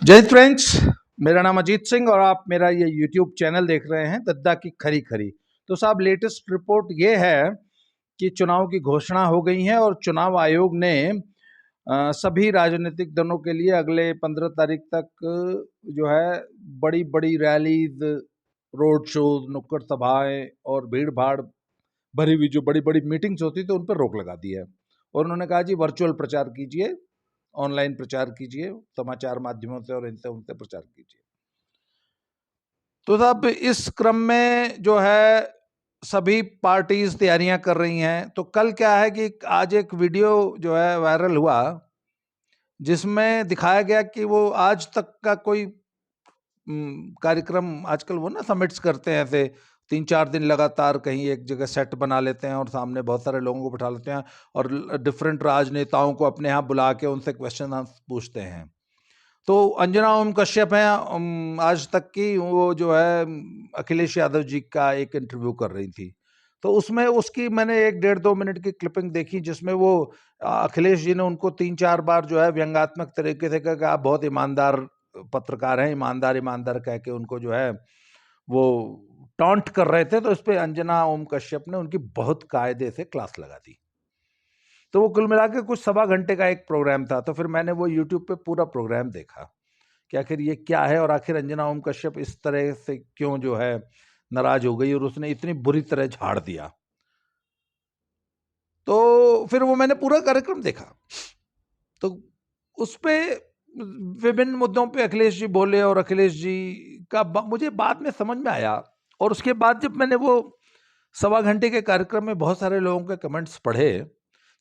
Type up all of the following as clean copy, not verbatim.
जय हिंद फ्रेंड्स। मेरा नाम अजीत सिंह और आप मेरा ये यूट्यूब चैनल देख रहे हैं दद्दा की खरी खरी। तो साहब, लेटेस्ट रिपोर्ट ये है कि चुनाव की घोषणा हो गई है और चुनाव आयोग ने सभी राजनीतिक दलों के लिए अगले 15 तारीख तक जो है बड़ी बड़ी रैलीज, रोड शोज, नुक्कड़ सभाएं और भीड़ भाड़ भरी हुई जो बड़ी बड़ी मीटिंग्स होती थी उन पर रोक लगा दी है। और उन्होंने कहा जी वर्चुअल प्रचार कीजिए, ऑनलाइन प्रचार कीजिए, समाचार माध्यमों से और इनसे उनसे प्रचार कीजिए। तो साहब, इस क्रम में जो है सभी पार्टीज तैयारियां कर रही हैं। तो कल क्या है कि आज एक वीडियो जो है वायरल हुआ जिसमें दिखाया गया कि वो आज तक का कोई कार्यक्रम, आजकल वो ना समिट्स करते हैं ऐसे 3-4 दिन लगातार कहीं एक जगह सेट बना लेते हैं और सामने बहुत सारे लोगों को बिठा लेते हैं और डिफरेंट राजनेताओं को अपने यहाँ बुला के उनसे क्वेश्चन आंसर पूछते हैं। तो अंजना ओम कश्यप हैं, आज तक की वो जो है अखिलेश यादव जी का एक इंटरव्यू कर रही थी। तो उसमें उसकी मैंने 1-1.5-2 मिनट की क्लिपिंग देखी जिसमें वो अखिलेश जी ने उनको 3-4 बार जो है व्यंग्यात्मक तरीके से कहा कि आप बहुत ईमानदार पत्रकार हैं, ईमानदार ईमानदार कह के उनको जो है वो टॉन्ट कर रहे थे। तो इस पे अंजना ओम कश्यप ने उनकी बहुत कायदे से क्लास लगा दी। तो वो कुल मिला के कुछ 1.25 घंटे का एक प्रोग्राम था। तो फिर मैंने वो यूट्यूब पे पूरा प्रोग्राम देखा कि आखिर ये क्या है और आखिर अंजना ओम कश्यप इस तरह से क्यों जो है नाराज हो गई और उसने इतनी बुरी तरह झाड़ दिया। तो फिर वो मैंने पूरा कार्यक्रम देखा। तो उस पे विभिन्न मुद्दों पे अखिलेश जी बोले और अखिलेश जी का मुझे बाद में समझ में आया। और उसके बाद जब मैंने वो 1.25 घंटे के कार्यक्रम में बहुत सारे लोगों के कमेंट्स पढ़े,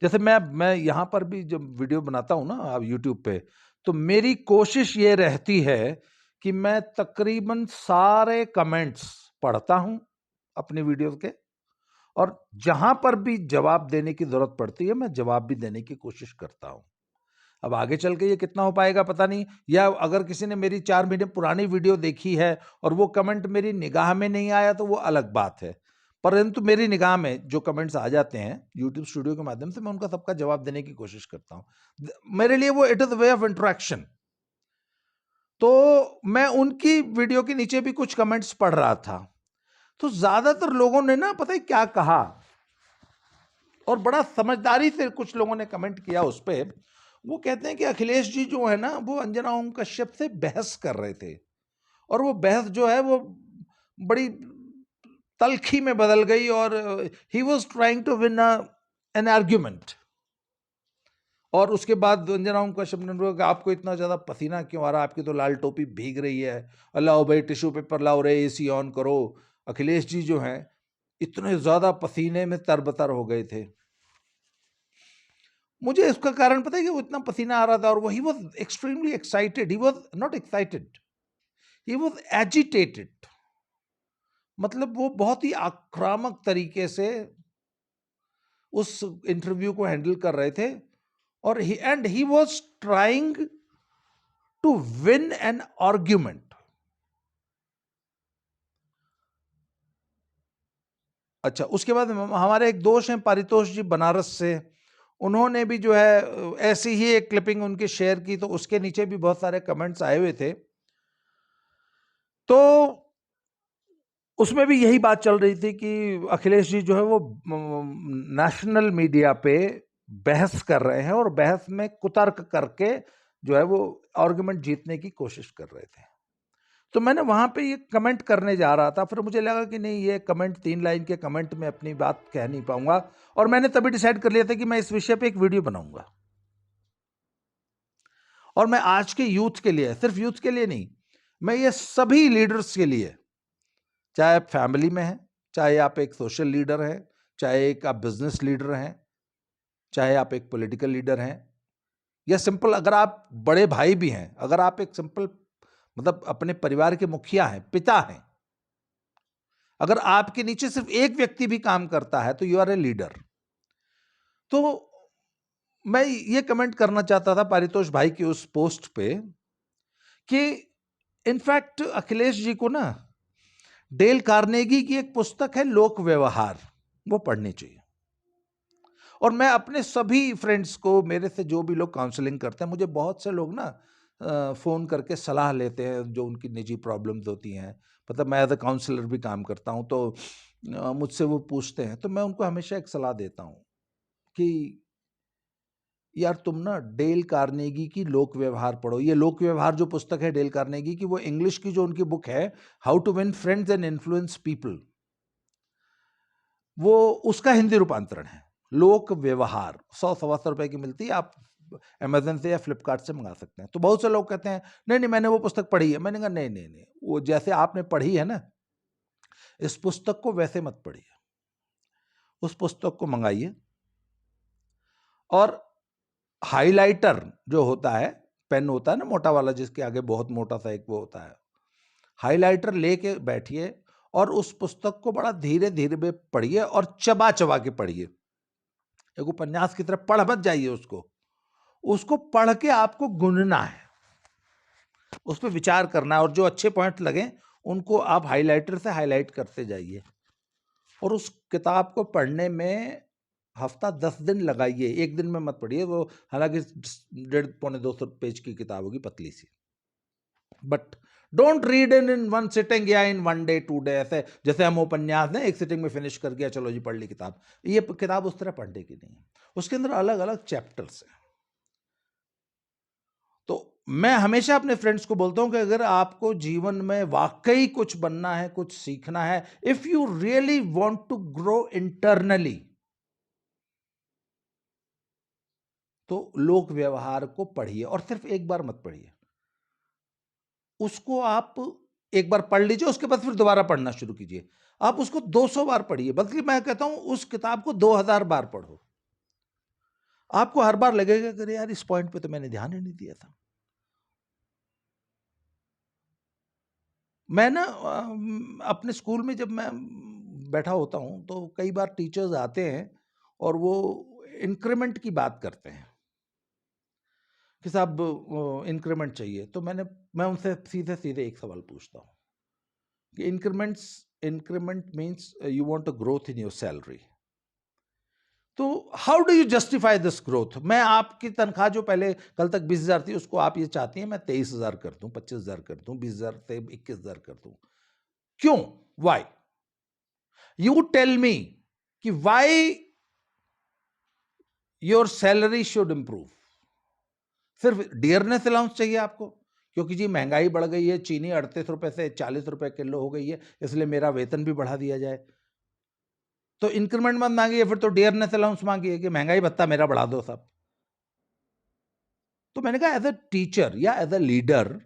जैसे मैं यहाँ पर भी जब वीडियो बनाता हूँ ना आप यूट्यूब पे, तो मेरी कोशिश ये रहती है कि मैं तकरीबन सारे कमेंट्स पढ़ता हूँ अपनी वीडियोस के, और जहां पर भी जवाब देने की जरूरत पड़ती है मैं जवाब भी देने की कोशिश करता हूं। अब आगे चल के ये कितना हो पाएगा पता नहीं, या अगर किसी ने मेरी 4 महीने पुरानी वीडियो देखी है और वो कमेंट मेरी निगाह में नहीं आया तो वो अलग बात है, परंतु मेरी निगाह में जो कमेंट्स आ जाते हैं यूट्यूब स्टूडियो के माध्यम से मैं उनका सबका जवाब देने की कोशिश करता हूं। मेरे लिए वो it is way of interaction. तो मैं उनकी वीडियो के नीचे भी कुछ कमेंट्स पढ़ रहा था। तो ज्यादातर लोगों ने ना पता है क्या कहा, और बड़ा समझदारी से कुछ लोगों ने कमेंट किया उस पे। वो कहते हैं कि अखिलेश जी जो है ना वो अंजना ओम कश्यप से बहस कर रहे थे, और वो बहस जो है वो बड़ी तलखी में बदल गई और he was trying to win an argument. और उसके बाद अंजना ओम कश्यप ने बोला कि आपको इतना ज्यादा पसीना क्यों आ रहा है, आपकी तो लाल टोपी भीग रही है, लाओ भाई टिश्यू पेपर लाओ रे, एसी ऑन करो। अखिलेश जी जो हैं इतने ज्यादा पसीने में तरबतर हो गए थे। मुझे इसका कारण पता है कि वो इतना पसीना आ रहा था और वो he was extremely excited, he was not excited, he was agitated. मतलब वो बहुत ही आक्रामक तरीके से उस इंटरव्यू को हैंडल कर रहे थे, और he was trying to win an argument. अच्छा, उसके बाद हमारे एक दोस्त हैं पारितोष जी बनारस से, उन्होंने भी जो है ऐसी ही एक क्लिपिंग उनकी शेयर की। तो उसके नीचे भी बहुत सारे कमेंट्स आए हुए थे। तो उसमें भी यही बात चल रही थी कि अखिलेश जी जो है वो नेशनल मीडिया पे बहस कर रहे हैं और बहस में कुतर्क करके जो है वो आर्गुमेंट जीतने की कोशिश कर रहे थे। तो मैंने वहां पे ये कमेंट करने जा रहा था, फिर मुझे लगा कि नहीं, ये कमेंट 3 लाइन के कमेंट में अपनी बात कह नहीं पाऊंगा, और मैंने तभी डिसाइड कर लिया था कि मैं इस विषय पे एक वीडियो बनाऊंगा। और मैं आज के यूथ के लिए, सिर्फ यूथ के लिए नहीं, मैं ये सभी लीडर्स के लिए, चाहे आप फैमिली में हैं, चाहे आप एक सोशल लीडर हैं, चाहे एक आप बिजनेस लीडर हैं, चाहे आप एक पॉलिटिकल लीडर हैं, या सिंपल अगर आप बड़े भाई भी हैं, अगर आप एक सिंपल मतलब अपने परिवार के मुखिया हैं, पिता हैं, अगर आपके नीचे सिर्फ एक व्यक्ति भी काम करता है तो यू आर ए लीडर। तो मैं ये कमेंट करना चाहता था पारितोष भाई की उस पोस्ट पे कि इनफैक्ट अखिलेश जी को ना डेल कार्नेगी की एक पुस्तक है लोक व्यवहार, वो पढ़नी चाहिए। और मैं अपने सभी फ्रेंड्स को, मेरे से जो भी लोग काउंसलिंग करते हैं, मुझे बहुत से लोग ना फ़ोन करके सलाह लेते हैं जो उनकी निजी प्रॉब्लम्स होती हैं। मतलब मैं एज़ अ काउंसलर भी काम करता हूँ, तो मुझसे वो पूछते हैं, तो मैं उनको हमेशा एक सलाह देता हूँ कि यार तुम ना डेल कार्नेगी की लोक व्यवहार पढ़ो। ये लोक व्यवहार जो पुस्तक है डेल कार्नेगी की, वो इंग्लिश की जो उनकी बुक है, how to win friends and influence people, वो उसका हिंदी रूपांतरण है। लोक व्यवहार 100-125 की मिलती है, आप अमेजन से या फ्लिपकार्ट से मंगा सकते हैं। तो बहुत से लोग कहते हैं नहीं नहीं मैंने वो पुस्तक पढ़ी है। मैंने कहा नहीं नहीं नहीं, वो जैसे आपने पढ़ी है ना, इस पुस्तक को वैसे मत पढ़िए। उस पुस्तक को मंगाइए और हाइलाइटर जो होता है, पेन होता है ना मोटा वाला, जिसके आगे बहुत मोटा सा एक वो होता है, हाइलाइटर लेके बैठिए और उस पुस्तक को बड़ा धीरे धीरे पढ़िए और चबा चबा के पढ़िए। एक उपन्यास की तरफ पढ़ मत जाइए उसको। उसको पढ़ के आपको गुनना है, उस पर विचार करना है, और जो अच्छे पॉइंट लगे उनको आप हाइलाइटर से हाईलाइट करते जाइए। और उस किताब को पढ़ने में हफ्ता 10 दिन लगाइए, एक दिन में मत पढ़िए वो। हालांकि 1.5-200 पेज की किताब होगी, पतली सी, but don't read in one sitting या इन 1 डे 2 डे, ऐसे जैसे हम उपन्यास ने एक सिटिंग में फिनिश कर दिया, चलो जी पढ़ ली किताब। ये किताब उस तरह पढ़ने की नहीं है, उसके अंदर अलग अलग चैप्टर्स हैं। तो मैं हमेशा अपने फ्रेंड्स को बोलता हूं कि अगर आपको जीवन में वाकई कुछ बनना है, कुछ सीखना है, if you really want to grow internally, तो लोक व्यवहार को पढ़िए, और सिर्फ एक बार मत पढ़िए उसको। आप एक बार पढ़ लीजिए, उसके बाद फिर दोबारा पढ़ना शुरू कीजिए। आप उसको 200 बार पढ़िए, बल्कि मैं कहता हूं उस किताब को 2000 बार पढ़ो। आपको हर बार लगेगा कि यार इस पॉइंट पे तो मैंने ध्यान ही नहीं दिया था। मैं ना अपने स्कूल में जब मैं बैठा होता हूं, तो कई बार टीचर्स आते हैं और वो इंक्रीमेंट की बात करते हैं कि साहब इंक्रीमेंट चाहिए। तो मैं उनसे सीधे सीधे एक सवाल पूछता हूँ कि increment means you want a growth in your salary, तो how do you justify this growth? मैं आपकी तनख्वाह जो पहले कल तक 20,000 थी, उसको आप ये चाहती हैं मैं 23,000 कर दूं, 25,000 कर दूं, 20,000 से 21,000 कर दूं, क्यों? वाई? यू टेल मी कि why your salary should improve. सिर्फ डियरनेस अलाउंस चाहिए आपको, क्योंकि जी महंगाई बढ़ गई है, चीनी 38 रुपए से 40 रुपए किलो हो गई है, इसलिए मेरा वेतन भी बढ़ा दिया जाए। तो इंक्रीमेंट मत मांगिए, फिर तो डियरनेस अलाउंस मांगिए कि महंगाई भत्ता मेरा बढ़ा दो साहब। तो मैंने कहा एज अ टीचर या एज अ लीडर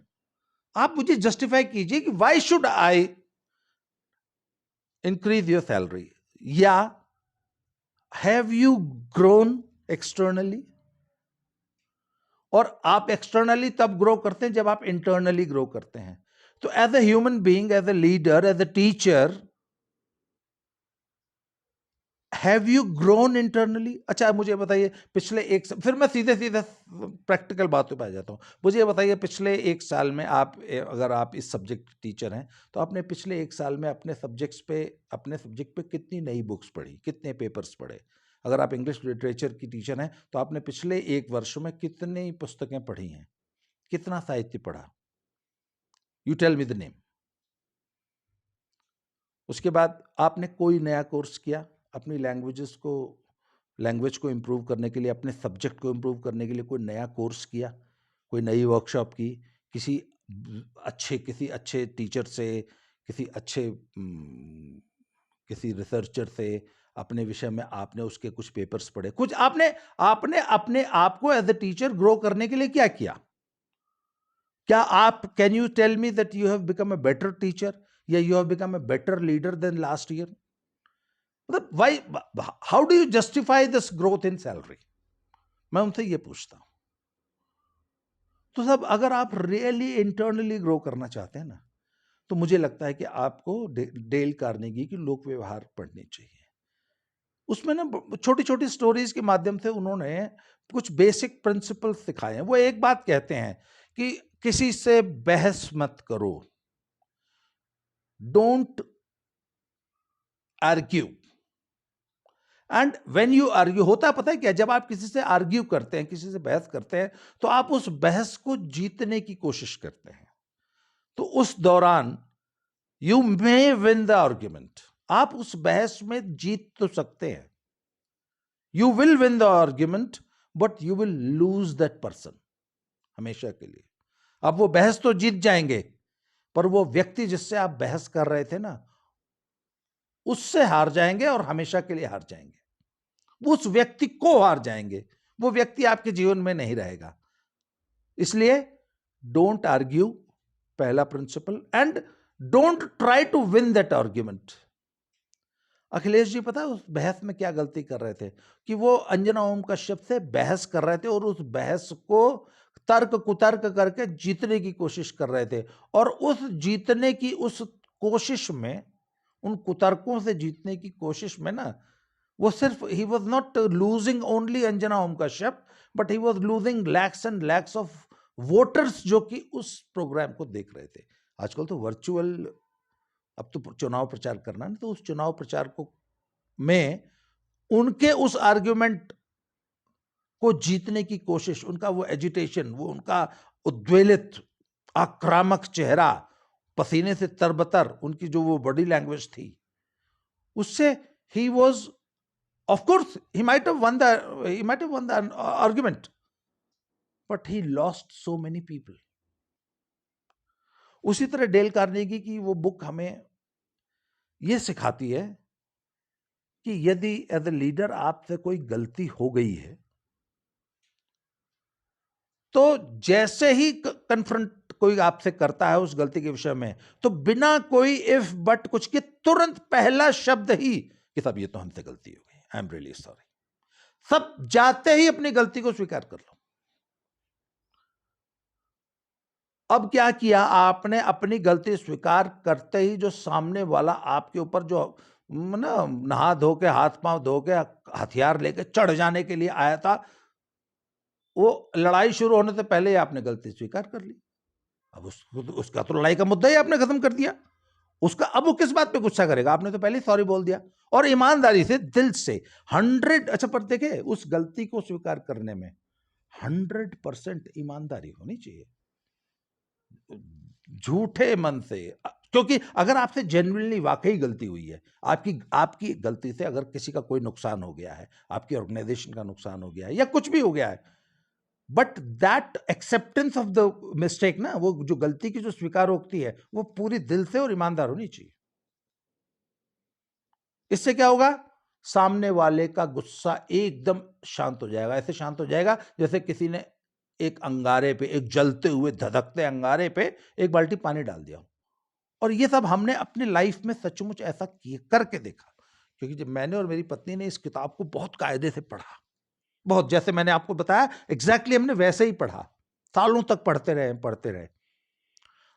आप मुझे जस्टिफाई कीजिए कि why should I increase your salary, या हैव यू ग्रोन एक्सटर्नली? और आप एक्सटर्नली तब ग्रो करते हैं जब आप इंटरनली ग्रो करते हैं। तो as a human being, as a leader, as a teacher, have you grown internally? अच्छा मुझे बताइए, पिछले फिर मैं सीधे सीधे प्रैक्टिकल बातों पे आ जाता हूँ। मुझे ये बताइए, पिछले 1 साल में आप अगर आप इस सब्जेक्ट टीचर हैं, तो आपने पिछले 1 साल में अपने सब्जेक्ट पे कितनी नई बुक्स पढ़ी, कितने पेपर्स पढ़े? अगर आप इंग्लिश लिटरेचर की टीचर हैं, तो आपने पिछले 1 वर्ष में कितनी पुस्तकें पढ़ी हैं, कितना साहित्य पढ़ा? You tell me the name. उसके बाद आपने कोई नया कोर्स किया अपनी लैंग्वेज को इम्प्रूव करने के लिए, अपने सब्जेक्ट को इम्प्रूव करने के लिए कोई नया कोर्स किया, कोई नई वर्कशॉप की, किसी अच्छे टीचर से, किसी अच्छे किसी रिसर्चर से, अपने विषय में आपने उसके कुछ पेपर्स पढ़े, कुछ आपने आपने अपने आप को एज ए टीचर ग्रो करने के लिए क्या किया? क्या आप can you tell me that you have become a better teacher या you have become a better leader than last year? मतलब why, how do you justify this growth in salary? मैं उनसे ये पूछता हूं। तो सब अगर आप रियली इंटरनली ग्रो करना चाहते हैं ना, तो मुझे लगता है कि आपको डेल कार्नेगी की लोक व्यवहार पढ़नी चाहिए। उसमें ना छोटी छोटी स्टोरीज के माध्यम से उन्होंने कुछ बेसिक प्रिंसिपल्स सिखाए हैं। वो एक बात कहते हैं कि किसी से बहस मत करो, don't argue, and when you argue, होता है पता है क्या, जब आप किसी से आर्ग्यू करते हैं, किसी से बहस करते हैं, तो आप उस बहस को जीतने की कोशिश करते हैं। तो उस दौरान you may win the argument, आप उस बहस में जीत तो सकते हैं, you will win the argument, but you will lose that person हमेशा के लिए। अब वो बहस तो जीत जाएंगे, पर वो व्यक्ति जिससे आप बहस कर रहे थे ना, उससे हार जाएंगे और हमेशा के लिए हार जाएंगे। उस व्यक्ति को हार जाएंगे, वो व्यक्ति आपके जीवन में नहीं रहेगा। इसलिए डोंट आर्ग्यू, पहला principle, and don't try to win that argument. Akhilesh ji पता है उस बहस में क्या गलती कर रहे थे, कि वो अंजना ओम कश्यप से बहस कर रहे थे और उस बहस को तर्क कुतर्क करके जीतने की कोशिश कर रहे थे, और उस जीतने की उस कोशिश में, उन कुतर्कों से जीतने की कोशिश में ना, वो सिर्फ he was not losing only Anjana Om Kashyap, but he was losing lakhs and lakhs of voters जो कि उस प्रोग्राम को देख रहे थे। आजकल तो वर्चुअल, अब तो चुनाव प्रचार करना है, तो उस चुनाव प्रचार को में उनके उस आर्ग्यूमेंट को जीतने की कोशिश, उनका वो एजिटेशन, वो उनका उद्वेलित आक्रामक चेहरा, पसीने से तरबतर उनकी जो वो बॉडी लैंग्वेज थी, उससे he was, of course he might have won the argument, but he lost so many people. उसी तरह डेल कार्नेगी की वो बुक हमें ये सिखाती है कि यदि एज ए लीडर आपसे कोई गलती हो गई है, तो जैसे ही कन्फ्रंट कोई आपसे करता है उस गलती के विषय में, तो बिना कोई इफ बट कुछ के तुरंत पहला शब्द ही कि साहब ये तो हमसे गलती हो गई, आई एम रियली सॉरी, सब जाते ही अपनी गलती को स्वीकार कर लो। अब क्या किया आपने, अपनी गलती स्वीकार करते ही जो सामने वाला आपके ऊपर जो ना नहा धो के, हाथ पांव धो के, हथियार लेके चढ़ जाने के लिए आया था, वो लड़ाई शुरू होने से पहले ही आपने गलती स्वीकार कर ली। अब उसका तो लड़ाई का मुद्दा ही आपने खत्म कर दिया। उसका अब वो किस बात पे गुस्सा करेगा, आपने तो पहले ही सॉरी बोल दिया, और ईमानदारी से, दिल से 100, अच्छा पर देखे उस गलती को स्वीकार करने में 100% ईमानदारी होनी चाहिए, झूठे मन से। क्योंकि अगर आपसे जेन्युइनली वाकई गलती हुई है, आपकी गलती से अगर किसी का कोई नुकसान हो गया है, आपकी ऑर्गेनाइजेशन का नुकसान हो गया है, या कुछ भी हो गया है, but that acceptance of the mistake ना, वो जो गलती की जो स्वीकारोक्ति है, वो पूरी दिल से और ईमानदार होनी चाहिए। इससे क्या होगा, सामने वाले का गुस्सा एकदम शांत हो जाएगा, ऐसे शांत हो जाएगा जैसे किसी ने एक अंगारे पे, एक जलते हुए धधकते अंगारे पे एक बाल्टी पानी डाल दिया। और ये सब हमने अपनी लाइफ में सचमुच ऐसा करके देखा, क्योंकि जब मैंने और मेरी पत्नी ने इस किताब को बहुत कायदे से पढ़ा, बहुत, जैसे मैंने आपको बताया एग्जैक्टली हमने वैसे ही पढ़ा, सालों तक पढ़ते रहे।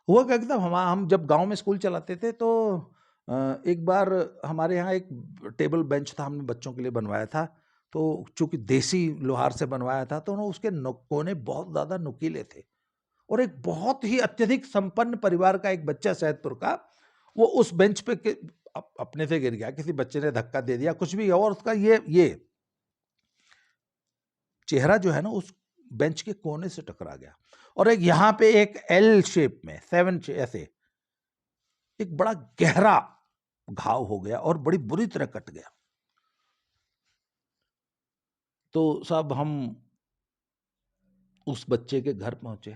हुआ क्या कि तब हम जब गांव में स्कूल चलाते थे, तो एक बार हमारे यहाँ एक टेबल बेंच था, हमने बच्चों के लिए बनवाया था, तो चूंकि देसी लोहार से बनवाया था, तो उसके कोने बहुत ज्यादा नुकीले थे, और एक बहुत ही अत्यधिक संपन्न परिवार का एक बच्चा सैदपुर का, वो उस बेंच पे अपने से गिर गया, किसी बच्चे ने धक्का दे दिया, कुछ भी, और उसका ये चेहरा जो है ना उस बेंच के कोने से टकरा गया, और एक यहां पे एक एल शेप में 7 ऐसे एक बड़ा गहरा घाव हो गया और बड़ी बुरी तरह कट गया। तो साहब हम उस बच्चे के घर पहुंचे,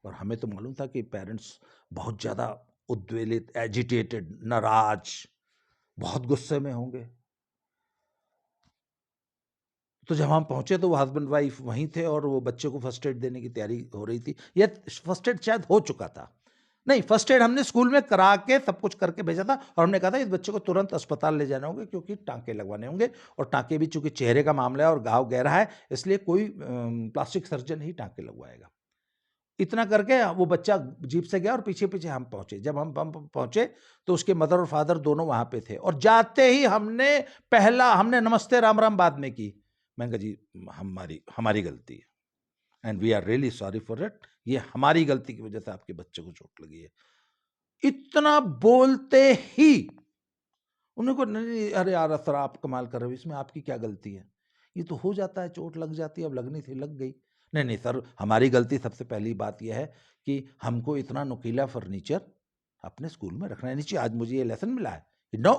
और हमें तो मालूम था कि पेरेंट्स बहुत ज्यादा उद्वेलित, एजिटेटेड, नाराज, बहुत गुस्से में होंगे। तो जब हम पहुंचे तो वो हस्बैंड वाइफ वहीं थे, और वो बच्चे को फर्स्ट एड देने की तैयारी हो रही थी, या फर्स्ट एड शायद हो चुका था, नहीं फर्स्ट एड हमने स्कूल में करा के सब कुछ करके भेजा था, और हमने कहा था इस बच्चे को तुरंत अस्पताल ले जाना होगा, क्योंकि टांके लगवाने होंगे, और टांके भी चूंकि चेहरे का मामला है और घाव गहरा है, इसलिए कोई प्लास्टिक सर्जन ही टांके लगवाएगा। इतना करके वो बच्चा जीप से गया, और पीछे पीछे हम पहुंचे। जब हम पहुंचे तो उसके मदर और फादर दोनों वहां पे थे, और जाते ही हमने नमस्ते राम राम बाद में की। मैंने कहा जी हमारी गलती है, and we are really sorry for it, ये हमारी गलती की वजह से आपके बच्चे को चोट लगी है। इतना बोलते ही उन्होंने कहा नहीं नहीं, अरे यार सर आप कमाल कर रहे हो, इसमें आपकी क्या गलती है, ये तो हो जाता है, चोट लग जाती है, अब लगनी थी लग गई। नहीं नहीं सर, हमारी गलती सबसे पहली बात यह है कि हमको इतना नुकीला फर्नीचर अपने स्कूल में रखना नहीं चाहिए। आज मुझे ये लेसन मिला है कि नो,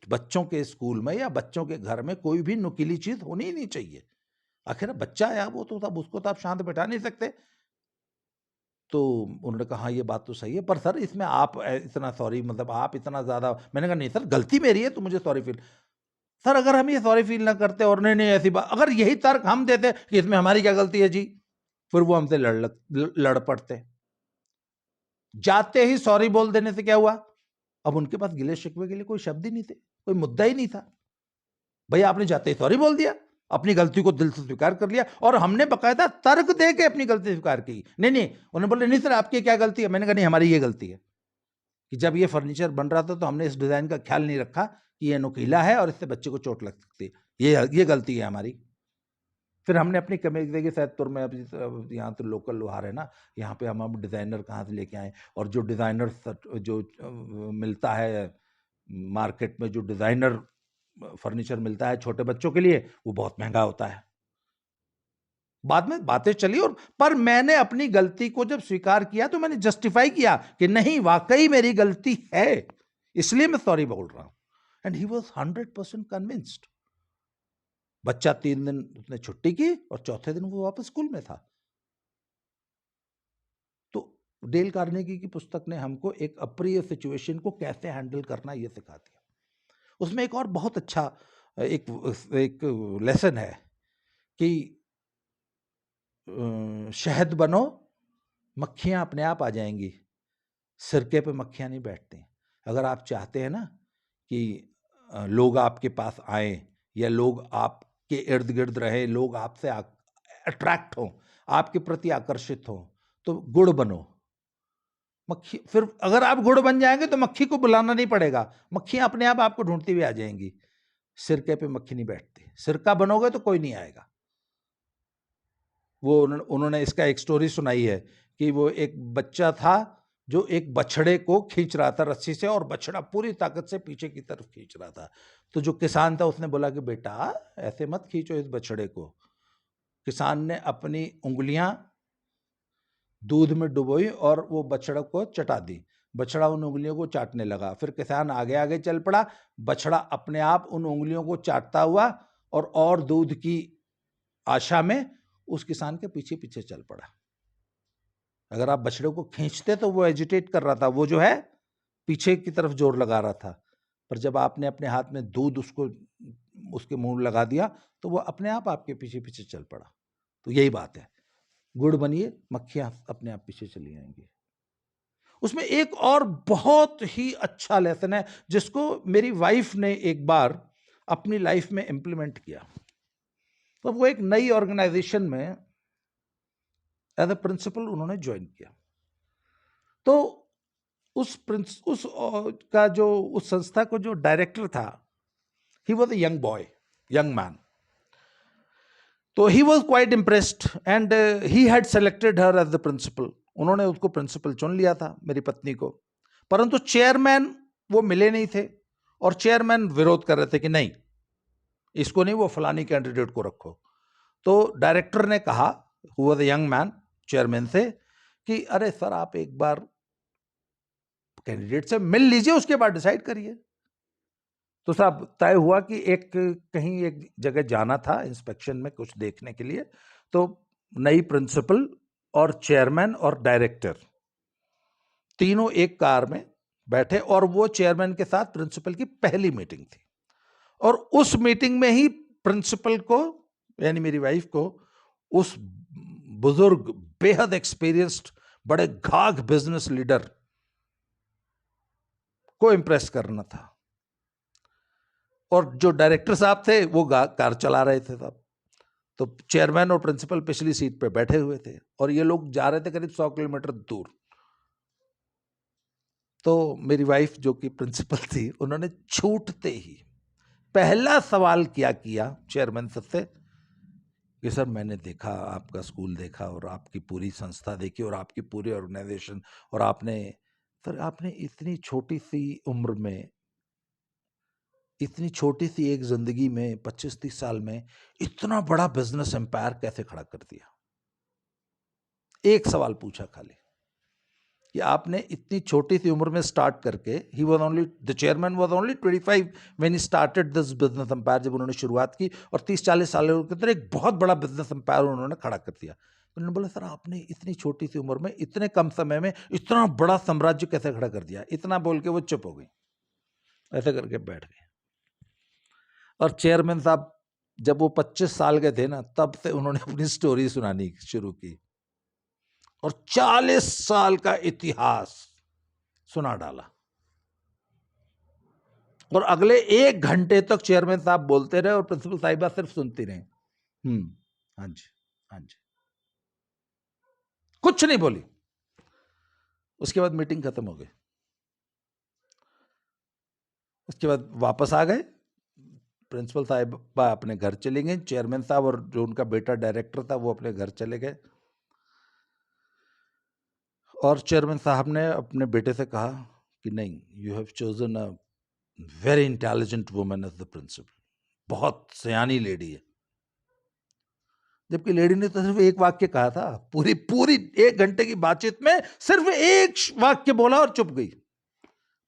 बच्चों के स्कूल में या बच्चों के घर में कोई भी नुकीली चीज होनी ही नहीं चाहिए। आखिर बच्चा है वो, तो तब उसको तो आप शांत बैठा नहीं सकते। तो उन्होंने कहा हाँ ये बात तो सही है, पर सर इसमें आप इतना सॉरी, मतलब आप इतना ज्यादा। मैंने कहा नहीं सर, गलती मेरी है तो मुझे सॉरी फील। सर अगर हम ये सॉरी फील ना करते और नहीं नहीं ऐसी बात, अगर यही तर्क हम देते कि इसमें हमारी क्या गलती है जी, फिर वो हमसे लड़ पड़ते। जाते ही सॉरी बोल देने से क्या हुआ, अब उनके पास गिले शिकवे के लिए कोई शब्द ही नहीं थे, कोई मुद्दा ही नहीं था। भैया आपने जाते ही सॉरी बोल दिया, अपनी गलती को दिल से स्वीकार कर लिया, और हमने बकायदा तर्क दे के अपनी गलती स्वीकार की। नहीं नहीं, उन्होंने बोले नहीं सर आपकी क्या गलती है। मैंने कहा नहीं, हमारी ये गलती है कि जब ये फर्नीचर बन रहा था तो हमने इस डिजाइन का ख्याल नहीं रखा कि ये नुकीला है और इससे बच्चे को चोट लग सकती है, ये गलती है हमारी। फिर हमने अपनी कमेटी देखी, सैदपुर में अब यहाँ तो लोकल लोहार है ना, यहाँ पे हम डिज़ाइनर कहाँ से लेके आए, और जो डिज़ाइनर जो मिलता है मार्केट में, जो डिज़ाइनर फर्नीचर मिलता है छोटे बच्चों के लिए, वो बहुत महंगा होता है। बाद में बातें चली, और पर मैंने अपनी गलती को जब स्वीकार किया तो मैंने जस्टिफाई किया कि नहीं वाकई मेरी गलती है, इसलिए मैं सॉरी बोल रहा हूं। And he was 100% convinced. बच्चा 3 दिन उसने छुट्टी की और चौथे दिन वो वापस स्कूल में था। तो डेल कार्नेगी की पुस्तक ने हमको एक अप्रिय सिचुएशन को कैसे हैंडल करना ये सिखा दिया। उसमें एक और बहुत अच्छा एक लेसन है कि शहद बनो, मक्खियां अपने आप आ जाएंगी, सिरके पे मक्खियां नहीं बैठती। अगर आप चाहते हैं ना कि लोग आपके पास आए या लोग आपके इर्द गिर्द रहे, लोग आपसे अट्रैक्ट हों, आपके प्रति आकर्षित हों, तो गुड़ बनो। मक्खी, फिर अगर आप गुड़ बन जाएंगे तो मक्खी को बुलाना नहीं पड़ेगा, मक्खियां अपने आप आपको ढूंढती हुई आ जाएंगी। सिरके पे मक्खी नहीं बैठती, सिरका बनोगे तो कोई नहीं आएगा। वो उन्होंने इसका एक स्टोरी सुनाई है कि वो एक बच्चा था जो एक बछड़े को खींच रहा था रस्सी से, और बछड़ा पूरी ताकत से पीछे की तरफ खींच रहा था। तो जो किसान था उसने बोला कि बेटा ऐसे मत खींचो इस बछड़े को। किसान ने अपनी उंगलियां दूध में डुबोई और वो बछड़ा को चटा दी। बछड़ा उन उंगलियों को चाटने लगा, फिर किसान आगे आगे चल पड़ा, बछड़ा अपने आप उन उंगलियों को चाटता हुआ और दूध की आशा में उस किसान के पीछे पीछे चल पड़ा। अगर आप बछड़े को खींचते तो वो एजिटेट कर रहा था, वो जो है पीछे की तरफ जोर लगा रहा था, पर जब आपने अपने हाथ में दूध उसको उसके मुंह लगा दिया तो वो अपने आप आपके पीछे पीछे चल पड़ा। तो यही बात है, गुड़ बनिए, मक्खियां अपने आप पीछे चली आएंगी। उसमें एक और बहुत ही अच्छा लेसन है जिसको मेरी वाइफ ने एक बार अपनी लाइफ में इंप्लीमेंट किया। तो वो एक नई ऑर्गेनाइजेशन में एज ए प्रिंसिपल उन्होंने ज्वाइन किया। तो उस का जो उस संस्था को जो डायरेक्टर था, he was a young boy, young man. तो he was quite impressed and he had selected her as the principal. उन्होंने उसको प्रिंसिपल चुन लिया था, मेरी पत्नी को। परंतु चेयरमैन वो मिले नहीं थे, और चेयरमैन विरोध कर रहे थे कि नहीं इसको नहीं, वो फलानी कैंडिडेट को रखो। तो डायरेक्टर ने कहा, who was a young man, chairman से कि अरे सर आप एक बार कैंडिडेट से मिल लीजिए, उसके बाद डिसाइड करिए। तो साहब तय हुआ कि कहीं एक जगह जाना था इंस्पेक्शन में कुछ देखने के लिए। तो नई प्रिंसिपल और चेयरमैन और डायरेक्टर तीनों एक कार में बैठे, और वो चेयरमैन के साथ प्रिंसिपल की पहली मीटिंग थी। और उस मीटिंग में ही प्रिंसिपल को, यानी मेरी वाइफ को, उस बुजुर्ग बेहद एक्सपीरियंस्ड बड़े घाघ बिजनेस लीडर को इंप्रेस करना था। और जो डायरेक्टर साहब थे वो कार चला रहे थे साहब। तो चेयरमैन और प्रिंसिपल पिछली सीट पे बैठे हुए थे और ये लोग जा रहे थे करीब 100 किलोमीटर दूर। तो मेरी वाइफ जो कि प्रिंसिपल थी, उन्होंने छूटते ही पहला सवाल क्या किया चेयरमैन से कि सर मैंने देखा, आपका स्कूल देखा और आपकी पूरी संस्था देखी और आपकी पूरी ऑर्गेनाइजेशन, और आपने सर आपने इतनी छोटी सी उम्र में इतनी छोटी सी एक जिंदगी में 25-30 साल में इतना बड़ा बिजनेस एम्पायर कैसे खड़ा कर दिया? एक सवाल पूछा खाली कि आपने इतनी छोटी सी उम्र में स्टार्ट करके, he was only, the chairman was only 25 when he started this business empire, जब उन्होंने शुरुआत की, और 30-40 साल के अंदर एक बहुत बड़ा बिजनेस एम्पायर उन्होंने खड़ा कर दिया। तो उन्होंने बोला, सर आपने इतनी छोटी सी उम्र में इतने कम समय में इतना बड़ा साम्राज्य कैसे खड़ा कर दिया? इतना बोल के वो चुप हो गई, ऐसे करके बैठ गए। और चेयरमैन साहब जब वो 25 साल के थे ना, तब से उन्होंने अपनी स्टोरी सुनानी शुरू की और 40 साल का इतिहास सुना डाला। और अगले 1 घंटे तक चेयरमैन साहब बोलते रहे और प्रिंसिपल साहिबा सिर्फ सुनती रही। हाँ जी, हाँ जी, कुछ नहीं बोली। उसके बाद मीटिंग खत्म हो गई। उसके बाद वापस आ गए, प्रिंसिपल साहिबा अपने घर चले गए, चेयरमैन साहब और जो उनका बेटा डायरेक्टर था वो अपने घर चले गए। और चेयरमैन साहब ने अपने बेटे से कहा कि नहीं, you have chosen a very intelligent woman as the principal, बहुत सयानी लेडी है। जबकि लेडी ने तो सिर्फ एक वाक्य कहा था, पूरी पूरी 1 घंटे की बातचीत में सिर्फ एक वाक्य बोला और चुप गई।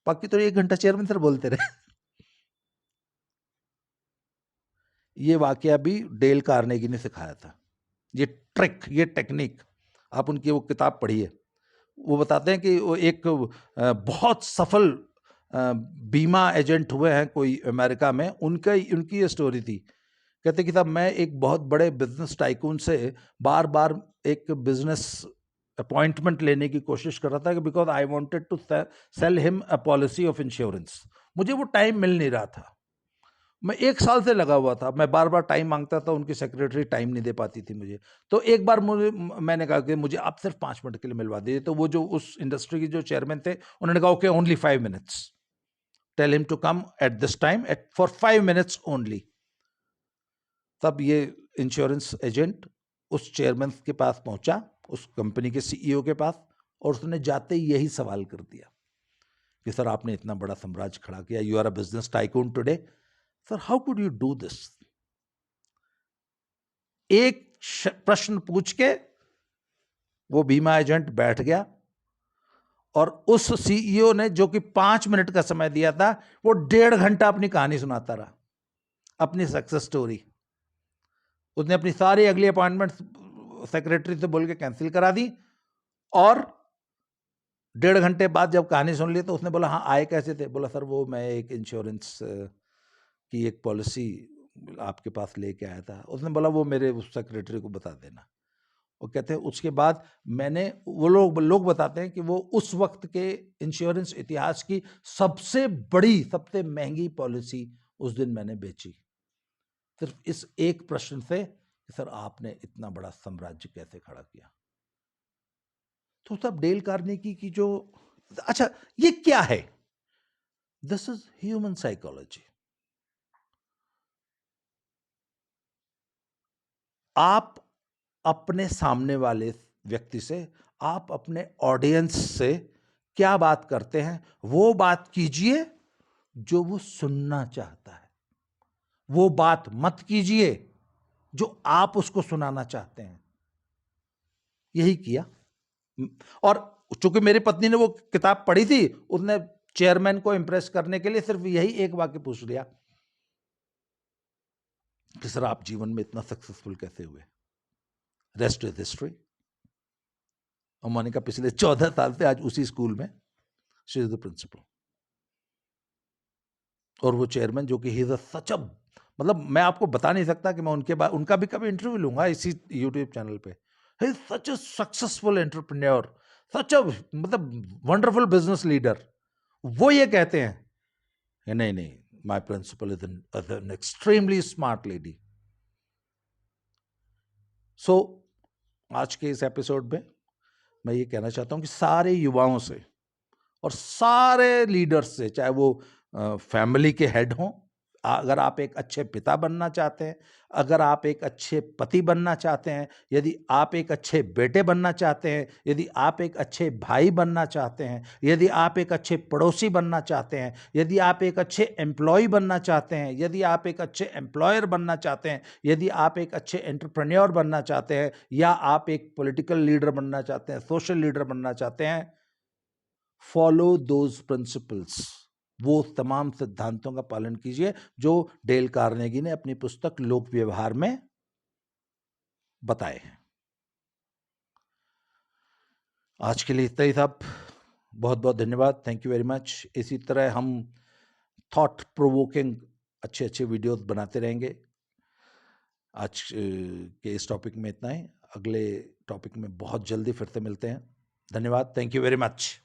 बाकी तो 1 घंटा चेयरमैन सर बोलते रहे। ये वाक्य भी डेल कार्नेगी ने सिखाया था। ये ट्रिक, ये टेक्निक, आप उनकी वो किताब पढ़िए। वो बताते हैं कि वो एक बहुत सफल बीमा एजेंट हुए हैं कोई अमेरिका में, उनकी ये स्टोरी थी। कहते कि साहब मैं एक बहुत बड़े बिजनेस टाइकून से बार बार एक बिजनेस अपॉइंटमेंट लेने की कोशिश कर रहा था, because I wanted to sell him a policy of insurance. मुझे वो टाइम मिल नहीं रहा था, मैं 1 साल से लगा हुआ था, मैं बार बार टाइम मांगता था, उनकी सेक्रेटरी टाइम नहीं दे पाती थी मुझे। तो एक बार मैंने कहा कि मुझे आप सिर्फ 5 मिनट के लिए मिलवा दीजिए। तो वो जो उस इंडस्ट्री के जो चेयरमैन थे, उन्होंने कहा okay, only 5 minutes, tell him to come at this time for 5 minutes only. तब ये इंश्योरेंस एजेंट उस चेयरमैन के पास पहुंचा, उस कंपनी के सीईओ के पास, और उसने जाते ही यही सवाल कर दिया कि सर आपने इतना बड़ा साम्राज्य खड़ा किया, you are a business tycoon today, sir how could you do this? एक प्रश्न पूछ के वो बीमा एजेंट बैठ गया और उस सीईओ ने, जो कि 5 मिनट का समय दिया था, वो 1.5 घंटा अपनी कहानी सुनाता रहा, अपनी सक्सेस स्टोरी। उसने अपनी सारी अगली अपॉइंटमेंट सेक्रेटरी से बोल के कैंसिल करा दी, और 1.5 घंटे बाद जब कहानी सुन ली तो उसने बोला हाँ आए कैसे थे? बोला सर वो मैं एक इंश्योरेंस की एक पॉलिसी आपके पास लेके आया था। उसने बोला वो मेरे उस सेक्रेटरी को बता देना। वो कहते हैं उसके बाद मैंने, वो लोग बताते हैं कि वो उस वक्त के इंश्योरेंस इतिहास की सबसे बड़ी, सबसे महंगी पॉलिसी उस दिन मैंने बेची, सिर्फ इस एक प्रश्न से कि सर आपने इतना बड़ा साम्राज्य कैसे खड़ा किया। तो सब डेल कार्नेगी की जो, अच्छा ये क्या है? This is human psychology. आप अपने सामने वाले व्यक्ति से, आप अपने ऑडियंस से क्या बात करते हैं, वो बात कीजिए जो वो सुनना चाहता है। वो बात मत कीजिए जो आप उसको सुनाना चाहते हैं। यही किया। और चूंकि मेरी पत्नी ने वो किताब पढ़ी थी, उसने चेयरमैन को इंप्रेस करने के लिए सिर्फ यही एक वाक्य पूछ लिया कि सर आप जीवन में इतना सक्सेसफुल कैसे हुए? Rest is history. और मोनिका पिछले 14 साल से आज उसी स्कूल में शी इज द प्रिंसिपल। और वो चेयरमैन जो कि ही इज सच अ, मतलब मैं आपको बता नहीं सकता कि मैं उनके बाद उनका भी कभी इंटरव्यू लूंगा इसी यूट्यूब चैनल पे। He is such a successful entrepreneur, such a मतलब वंडरफुल बिजनेस लीडर। वो ये कहते हैं कि नहीं नहीं, my principal is an extremely smart lady. So आज के इस एपिसोड में मैं ये कहना चाहता हूं कि सारे युवाओं से और सारे लीडर्स से, चाहे वो फैमिली के हेड हों, अगर आप एक अच्छे पिता बनना चाहते हैं, अगर आप एक अच्छे पति बनना चाहते हैं, यदि आप एक अच्छे बेटे बनना चाहते हैं, यदि आप एक अच्छे भाई बनना चाहते हैं, यदि आप एक अच्छे पड़ोसी बनना चाहते हैं, यदि आप एक अच्छे एम्प्लॉय बनना चाहते हैं, यदि आप एक अच्छे एम्प्लॉयर बनना चाहते हैं, यदि आप एक अच्छे एंटरप्रेन्योर बनना चाहते हैं, या आप एक पॉलिटिकल लीडर बनना चाहते हैं, सोशल लीडर बनना चाहते हैं, फॉलो दोज प्रिंसिपल्स। वो तमाम सिद्धांतों का पालन कीजिए जो डेल कार्नेगी ने अपनी पुस्तक लोक व्यवहार में बताए हैं। आज के लिए इतना ही साहब, बहुत बहुत धन्यवाद, थैंक यू वेरी मच। इसी तरह हम थॉट प्रोवोकिंग अच्छे अच्छे वीडियोस बनाते रहेंगे। आज के इस टॉपिक में इतना ही, अगले टॉपिक में बहुत जल्दी फिर से मिलते हैं। धन्यवाद, थैंक यू वेरी मच।